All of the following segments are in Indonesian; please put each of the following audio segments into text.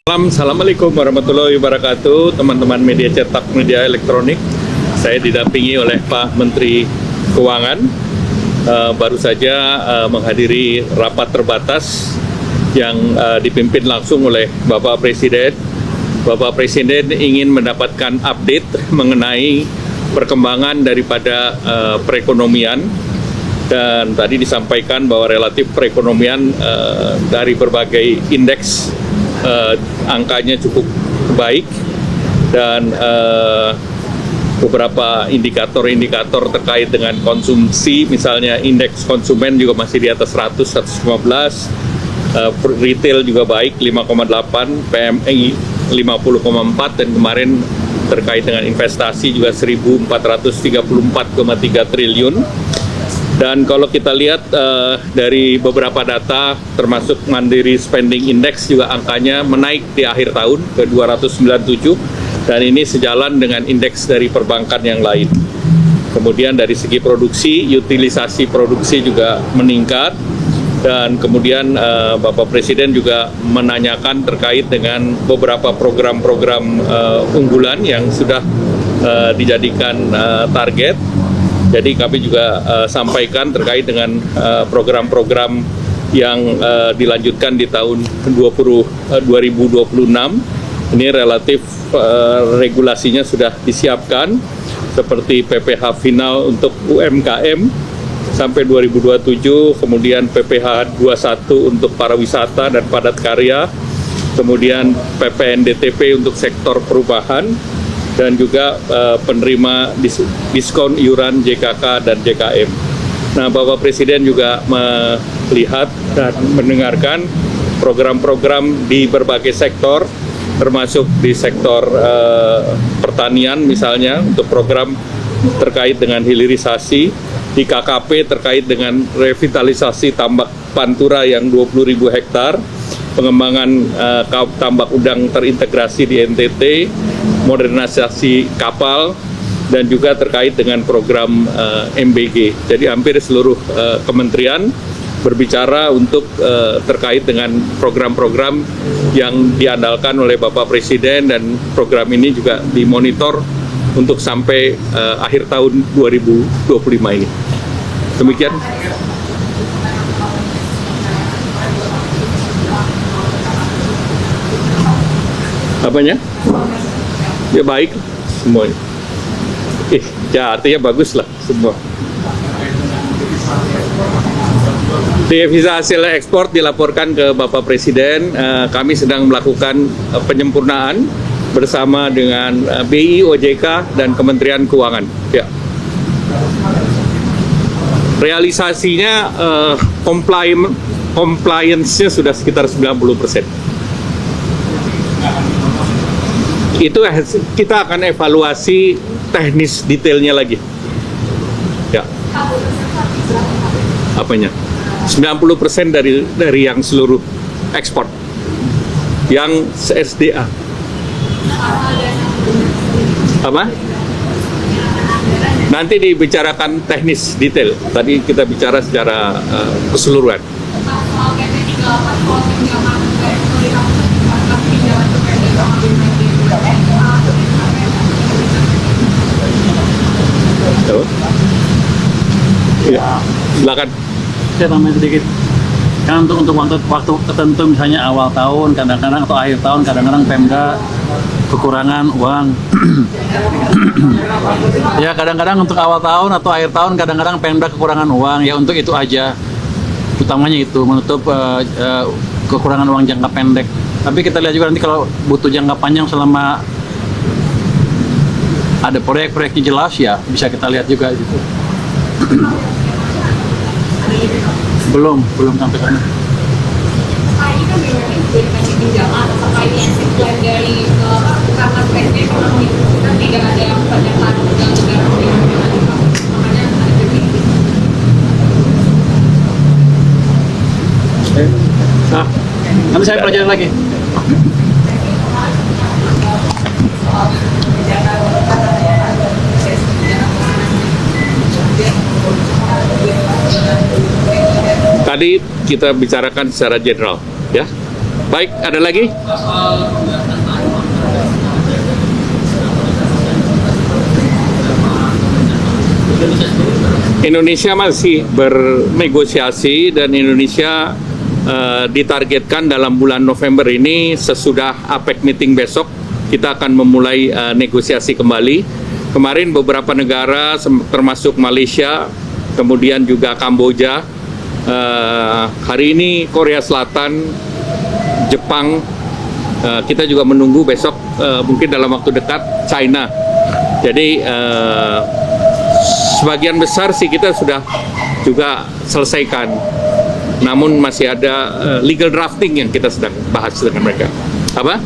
Assalamualaikum warahmatullahi wabarakatuh, teman-teman media cetak, media elektronik. Saya didampingi oleh Pak Menteri Keuangan. Baru saja menghadiri rapat terbatas yang dipimpin langsung oleh Bapak Presiden. Bapak Presiden ingin mendapatkan update mengenai perkembangan daripada perekonomian. Dan tadi disampaikan bahwa relatif perekonomian dari berbagai indeks angkanya cukup baik, dan beberapa indikator-indikator terkait dengan konsumsi, misalnya indeks konsumen juga masih di atas 100, 115, retail juga baik 5,8, PMI 50,4, dan kemarin terkait dengan investasi juga 1.434,3 triliun. Dan kalau kita lihat dari beberapa data, termasuk Mandiri Spending Index juga angkanya menaik di akhir tahun ke 297, dan ini sejalan dengan indeks dari perbankan yang lain. Kemudian dari segi produksi, utilisasi produksi juga meningkat, dan kemudian Bapak Presiden juga menanyakan terkait dengan beberapa program-program unggulan yang sudah dijadikan target. Jadi kami juga sampaikan terkait dengan program-program yang dilanjutkan di tahun 2026. Ini relatif regulasinya sudah disiapkan, seperti PPh final untuk UMKM sampai 2027, kemudian PPh 21 untuk para wisata dan padat karya, kemudian PPNDTP untuk sektor perubahan, dan juga penerima diskon iuran JKK dan JKM. Nah, Bapak Presiden juga melihat dan mendengarkan program-program di berbagai sektor, termasuk di sektor pertanian misalnya, untuk program terkait dengan hilirisasi, di KKP terkait dengan revitalisasi tambak Pantura yang 20.000 hektar, pengembangan tambak udang terintegrasi di NTT, modernisasi kapal, dan juga terkait dengan program MBG. Jadi hampir seluruh kementerian berbicara untuk terkait dengan program-program yang diandalkan oleh Bapak Presiden, dan program ini juga dimonitor untuk sampai akhir tahun 2025 ini. Demikian. Apanya? Ya baik semuanya. Ya artinya bagus lah semua. Devisa hasil ekspor dilaporkan ke Bapak Presiden. Kami sedang melakukan penyempurnaan bersama dengan BI, OJK, dan Kementerian Keuangan. Ya. Realisasinya compliance-nya sudah sekitar 90%. Itu kita akan evaluasi teknis detailnya lagi. Ya. Apanya? 90% dari yang seluruh ekspor. Yang SDA. Apa? Nanti dibicarakan teknis detail. Tadi kita bicara secara keseluruhan. Ya, silakan. Saya tambahin sedikit. Kan untuk waktu tertentu, misalnya awal tahun, kadang-kadang atau akhir tahun, kadang-kadang Pemda kekurangan uang. Ya, kadang-kadang untuk awal tahun atau akhir tahun, kadang-kadang Pemda kekurangan uang. Ya, untuk itu aja. Utamanya itu, menutup kekurangan uang jangka pendek. Tapi kita lihat juga nanti kalau butuh jangka panjang, selama ada proyek-proyeknya jelas, ya bisa kita lihat juga gitu. Belum sampai sana. Ini kan memang jadi kasih pinjaman, apakah ini exit plan dari karena PSBB kan tidak ada pendataan modal negara, makanya ada begini. Nah, nanti saya pelajari lagi. Tadi kita bicarakan secara general, ya. Baik, ada lagi? Indonesia masih bernegosiasi dan Indonesia ditargetkan dalam bulan November ini sesudah APEC meeting besok kita akan memulai negosiasi kembali. Kemarin beberapa negara termasuk Malaysia, kemudian juga Kamboja, hari ini Korea Selatan, Jepang, kita juga menunggu besok mungkin dalam waktu dekat China. Jadi sebagian besar sih kita sudah juga selesaikan, namun masih ada legal drafting yang kita sedang bahas dengan mereka. Apa?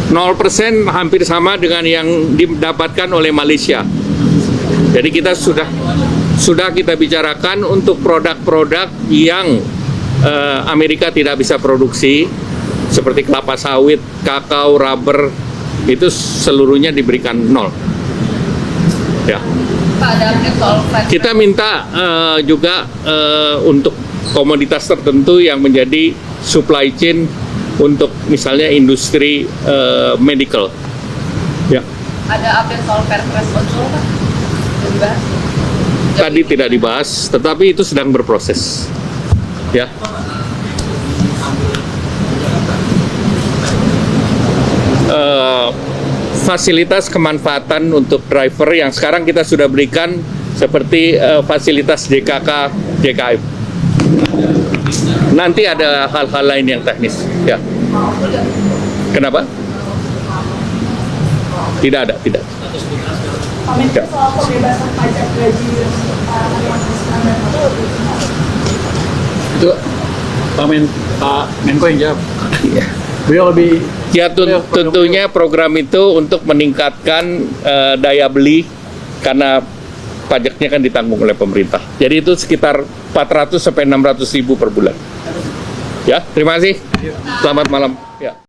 0% hampir sama dengan yang didapatkan oleh Malaysia. Jadi kita sudah kita bicarakan untuk produk-produk yang Amerika tidak bisa produksi, seperti kelapa sawit, kakao, rubber, itu seluruhnya diberikan 0. Ya. Pak, ada update soal Fed. Kita minta juga untuk komoditas tertentu yang menjadi supply chain untuk misalnya industri medical. Ya. Ada update soal Perpres Ojol, Pak? Sudah dibahas? Tadi tidak dibahas, tetapi itu sedang berproses. Ya. Fasilitas kemanfaatan untuk driver yang sekarang kita sudah berikan seperti fasilitas DKK, DKM. Nanti ada hal-hal lain yang teknis. Ya. Kenapa? Tidak ada, tidak. Ya. Soal pembebasan pajak gaji Itu Pak Menko yang jawab. Iya. Beliau lebih Ya tentunya program itu untuk meningkatkan daya beli karena pajaknya kan ditanggung oleh pemerintah. Jadi itu sekitar 400 sampai 600 ribu per bulan. Ya, terima kasih. Selamat malam. Ya.